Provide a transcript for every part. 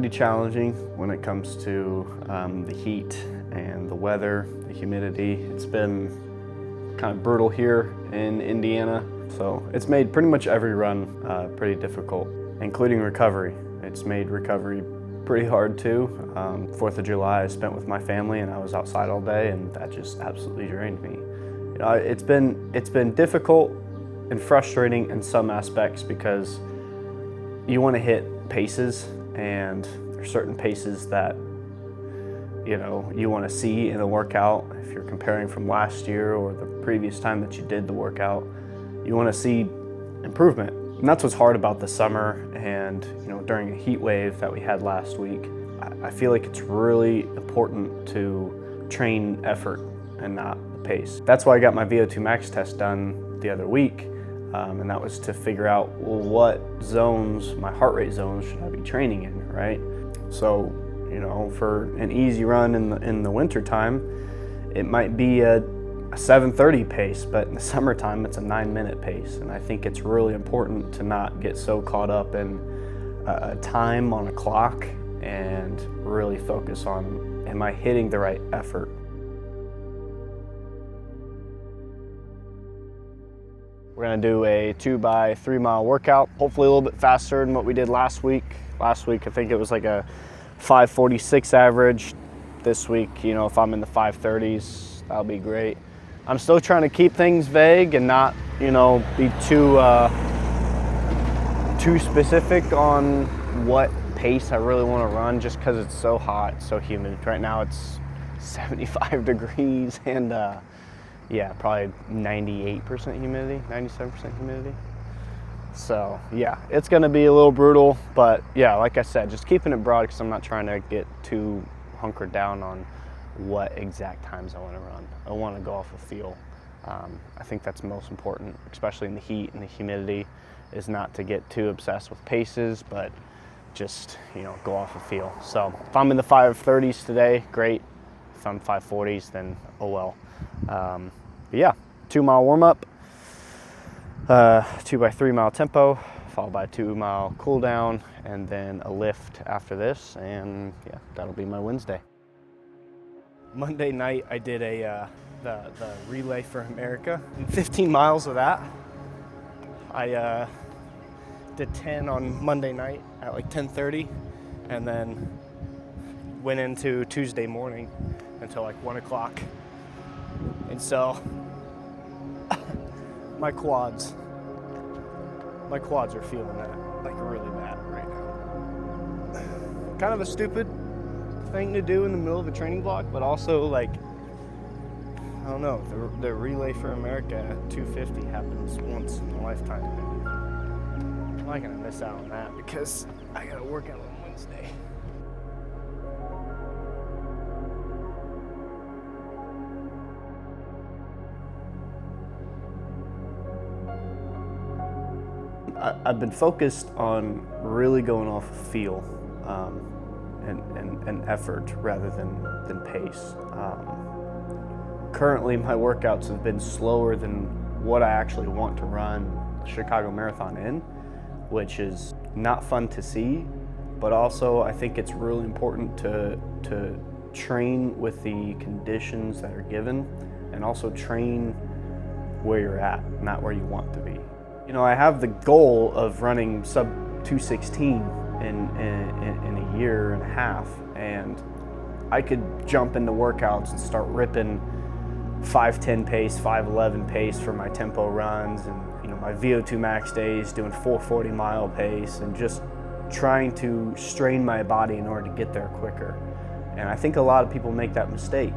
pretty challenging when it comes to the heat and the weather, the humidity. It's been kind of brutal here in Indiana, so it's made pretty much every run pretty difficult, including recovery. It's made recovery pretty hard too. 4th of July I spent with my family and I was outside all day, and that just absolutely drained me. You know, it's been difficult and frustrating in some aspects because you want to hit paces, and there's certain paces that you want to see in a workout. If you're comparing from last year or the previous time that you did the workout, you want to see improvement. And that's what's hard about the summer, and during a heat wave that we had last week, I feel like it's really important to train effort and not the pace. That's why I got my VO2 max test done the other week, and that was to figure out, well, what zones, my heart rate zones, should I be training in, right? So, for an easy run in the winter time, it might be a 7:30 pace, but in the summertime it's a 9-minute pace. And I think it's really important to not get so caught up in a time on a clock and really focus on, am I hitting the right effort? We're gonna do a 2 by 3 mile workout, hopefully a little bit faster than what we did last week. Last week, I think it was like a 5:46 average. This week, if I'm in the 5:30s, that'll be great. I'm still trying to keep things vague and not, be too specific on what pace I really want to run, just because it's so hot, so humid. Right now it's 75 degrees and yeah, probably 98% humidity, 97% humidity. So yeah, it's gonna be a little brutal, but yeah, like I said, just keeping it broad because I'm not trying to get too hunkered down on what exact times I want to run. I want to go off of feel. I think that's most important, especially in the heat and the humidity, is not to get too obsessed with paces, but just go off of feel. So if I'm in the 5:30s today, great. If I'm 5:40s, then oh well. But yeah, 2 mile warm up, 2 by 3 mile tempo, followed by a 2 mile cool down, and then a lift after this, and yeah, that'll be my Wednesday. Monday night I did the Relay for America, 15 miles of that. I did 10 on Monday night at like 10:30, and then went into Tuesday morning until like 1 o'clock. And so my quads are feeling that like really bad right now. Kind of a stupid thing to do in the middle of a training block, but also like, I don't know, the Relay for America at 250 happens once in a lifetime. I'm not gonna miss out on that because I gotta work out on Wednesday. I've been focused on really going off of feel and effort rather than pace. Currently, my workouts have been slower than what I actually want to run the Chicago Marathon in, which is not fun to see, but also I think it's really important to train with the conditions that are given, and also train where you're at, not where you want to be. I have the goal of running sub 216 in a year and a half, and I could jump into workouts and start ripping 5:10 pace, 5:11 pace for my tempo runs, and my VO2 max days doing 440 mile pace, and just trying to strain my body in order to get there quicker. And I think a lot of people make that mistake.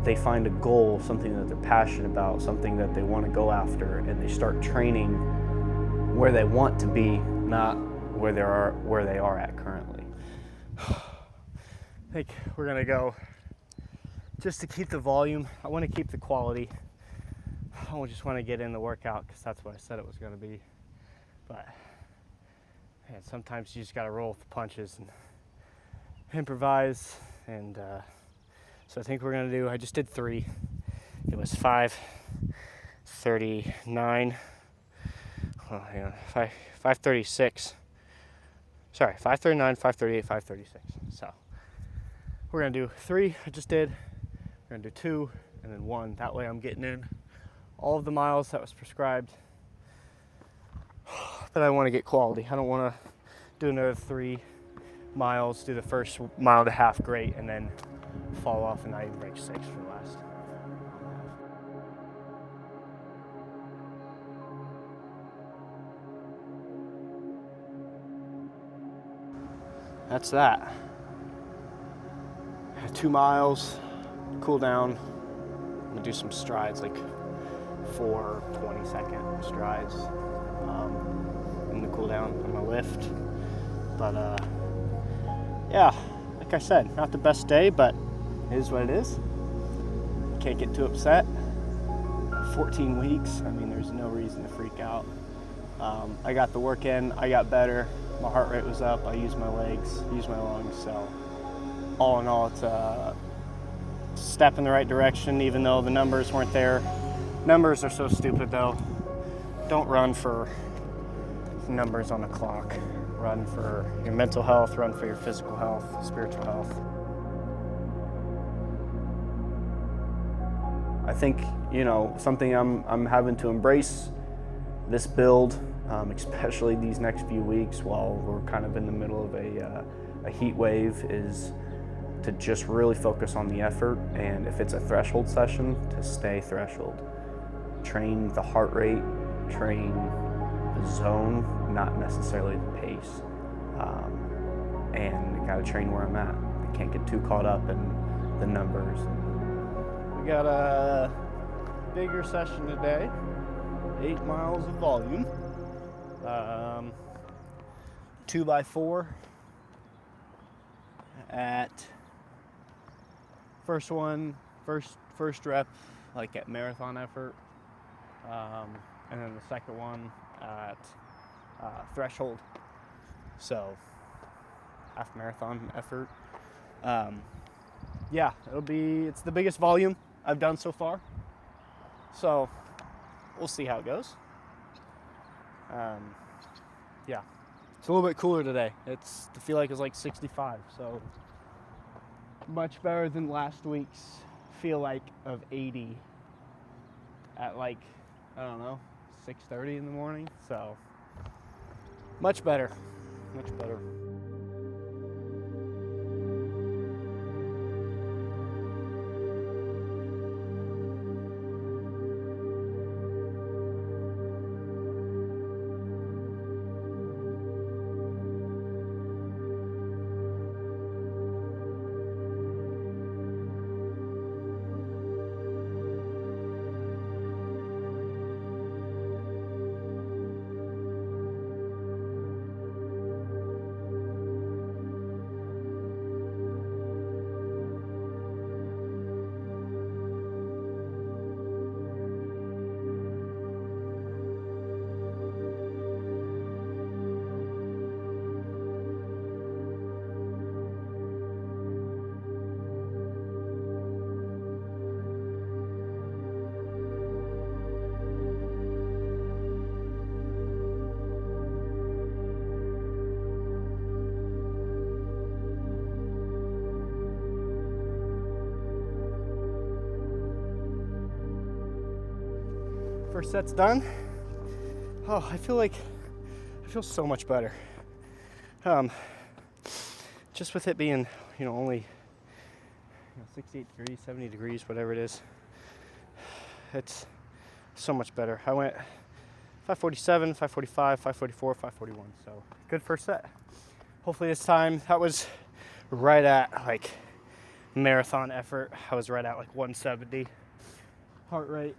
They find a goal, something that they're passionate about, something that they want to go after, and they start training where they want to be, not where they are at currently. I think we're gonna go just to keep the volume. I want to keep the quality. I just want to get in the workout because that's what I said it was going to be. But man, sometimes you just got to roll with the punches and improvise. And so I think we're going to do, I just did 3. It was 5:39. Well, 5:36. Sorry, 5:39, 5:38, 5:36. So we're gonna do 3, I just did. We're gonna do 2, and then 1. That way I'm getting in all of the miles that was prescribed. But I wanna get quality. I don't wanna do another 3 miles, do the first mile and a half great, and then fall off and not even break 6 for the last. That's that. 2 miles, cool down. I'm gonna do some strides, like 4 20-second strides in the cool down. I'm gonna lift. But yeah, like I said, not the best day, but it is what it is. Can't get too upset. 14 weeks, I mean, there's no reason to freak out. I got the work in, I got better, my heart rate was up, I used my legs, used my lungs, so all in all, it's a step in the right direction, even though the numbers weren't there. Numbers are so stupid though. Don't run for numbers on the clock. Run for your mental health, run for your physical health, spiritual health. I think, you know, something I'm having to embrace this build, especially these next few weeks while we're kind of in the middle of a heat wave, is to just really focus on the effort, and if it's a threshold session, to stay threshold. Train the heart rate, train the zone, not necessarily the pace. And I gotta train where I'm at. I can't get too caught up in the numbers. We got a bigger session today, 8 miles of volume, 2x4 at first rep, like at marathon effort, and then the second one at threshold, so half marathon effort. Yeah, it's the biggest volume I've done so far, so we'll see how it goes. Yeah, it's a little bit cooler today. I feel like it's like 65, so much better than last week's feel like of 80 at like, I don't know, 6:30 in the morning, so much better. First set's done. Oh, I feel so much better. Just with it being, only 68 degrees, 70 degrees, whatever it is, it's so much better. I went 5:47, 5:45, 5:44, 5:41, so good first set. Hopefully this time, that was right at like marathon effort. I was right at like 170 heart rate.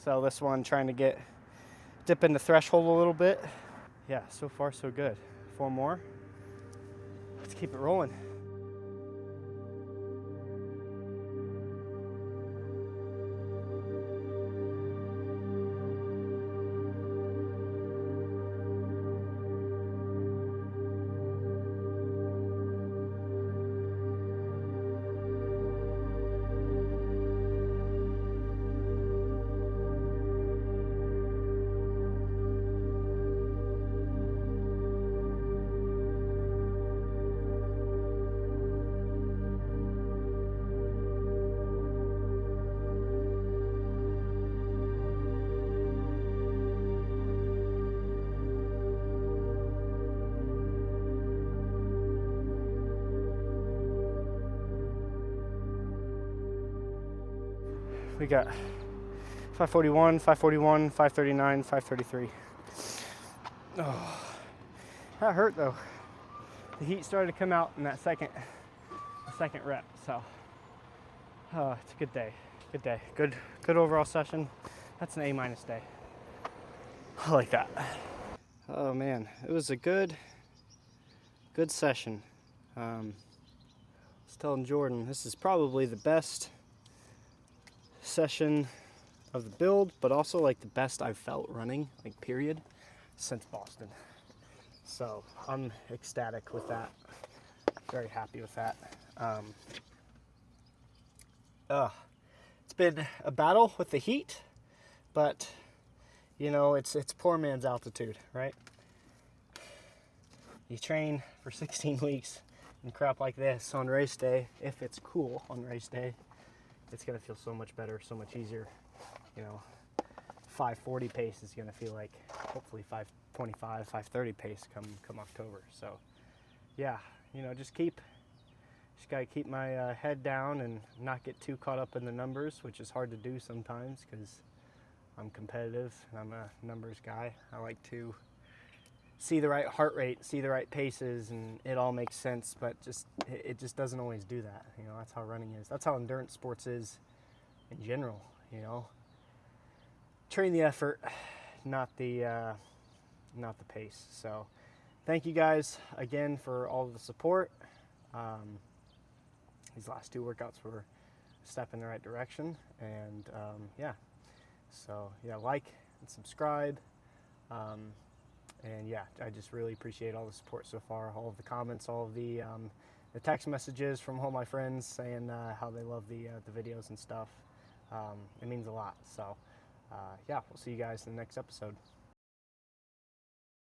So this one, trying to dip into threshold a little bit. Yeah, so far so good. 4 more. Let's keep it rolling. We got 541, 541, 539, 533. Oh, that hurt though. The heat started to come out in that second rep, so it's a good day. Good day. Good overall session. That's an A- day. I like that. Oh man, it was a good session. I was telling Jordan, this is probably the best session of the build, but also like the best I've felt running, like period, since Boston. So I'm ecstatic with that. Very happy with that. It's been a battle with the heat, but you know, it's poor man's altitude, right? You train for 16 weeks and crap like this on race day. If it's cool on race day, it's gonna feel so much better, so much easier. You know, 540 pace is gonna feel like hopefully 525, 530 pace come October. So yeah, you know, just gotta keep my head down and not get too caught up in the numbers, which is hard to do sometimes because I'm competitive and I'm a numbers guy. I like to see the right heart rate, see the right paces, and it all makes sense, but it just doesn't always do that. You know, that's how running is. That's how endurance sports is in general, you know. Train the effort, not the pace. So thank you guys again for all of the support. These last 2 workouts were a step in the right direction, and yeah. So yeah, like and subscribe. And yeah, I just really appreciate all the support so far, all of the comments, all of the text messages from all my friends saying how they love the videos and stuff. It means a lot. So yeah, we'll see you guys in the next episode.